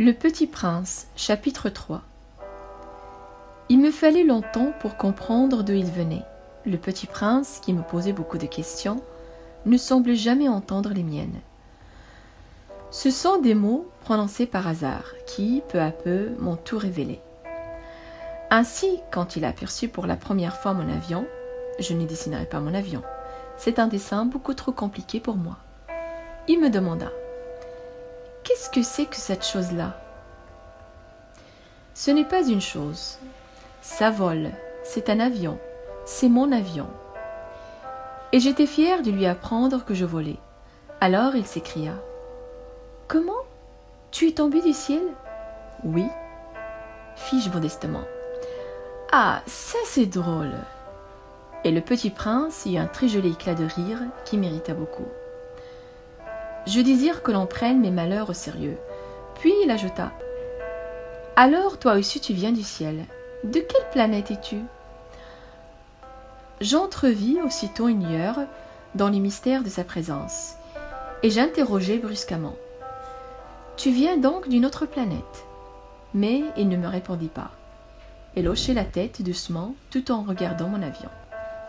Le Petit Prince, chapitre 3. Il me fallait longtemps pour comprendre d'où il venait. Le petit prince, qui me posait beaucoup de questions, ne semblait jamais entendre les miennes. Ce sont des mots prononcés par hasard, qui, peu à peu, m'ont tout révélé. Ainsi, quand il aperçut pour la première fois mon avion, je ne dessinerai pas mon avion, c'est un dessin beaucoup trop compliqué pour moi. Il me demanda: « Qu'est-ce que c'est que cette chose-là » ? Ce n'est pas une chose. Ça vole, c'est un avion, c'est mon avion. Et j'étais fière de lui apprendre que je volais. Alors il s'écria: « Comment ? Tu es tombé du ciel ?»« Oui, » fis-je modestement. « Ah, ça c'est drôle !» Et le petit prince eut un très joli éclat de rire qui mérita beaucoup. Je désire que l'on prenne mes malheurs au sérieux. Puis il ajouta: « Alors toi aussi tu viens du ciel. De quelle planète es-tu » J'entrevis aussitôt une lueur dans les mystères de sa présence, et j'interrogeai brusquement: « Tu viens donc d'une autre planète ?» Mais il ne me répondit pas, et hochait la tête doucement tout en regardant mon avion.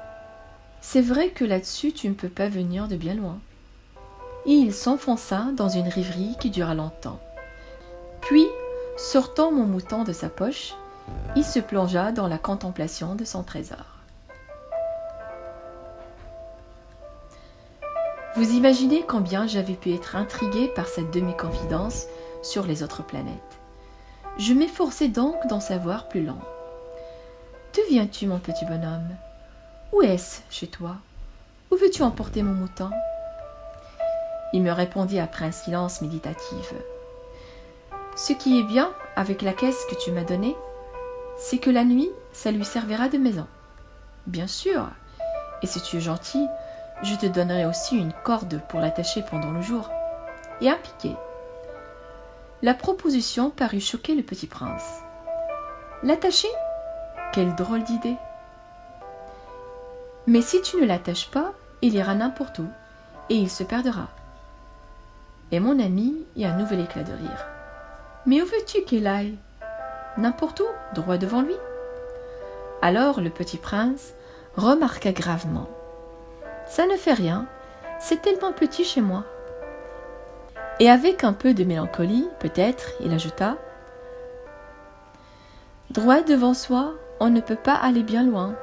« C'est vrai que là-dessus tu ne peux pas venir de bien loin. » Et il s'enfonça dans une rêverie qui dura longtemps. Puis, sortant mon mouton de sa poche, il se plongea dans la contemplation de son trésor. Vous imaginez combien j'avais pu être intriguée par cette demi-confidence sur les autres planètes. Je m'efforçais donc d'en savoir plus long. « D'où viens-tu, mon petit bonhomme ? Où est-ce chez toi ? Où veux-tu emporter mon mouton ?» Il me répondit après un silence méditatif: « Ce qui est bien avec la caisse que tu m'as donnée, c'est que la nuit, ça lui servira de maison. Bien sûr, et si tu es gentil, je te donnerai aussi une corde pour l'attacher pendant le jour, et un piquet. » La proposition parut choquer le petit prince. « L'attacher ? Quelle drôle d'idée ! Mais si tu ne l'attaches pas, il ira n'importe où, et il se perdra. » Et mon ami eut un nouvel éclat de rire. « Mais où veux-tu qu'il aille ? N'importe où, droit devant lui. » Alors le petit prince remarqua gravement: « Ça ne fait rien, c'est tellement petit chez moi. » Et avec un peu de mélancolie, peut-être, il ajouta: « Droit devant soi, on ne peut pas aller bien loin. »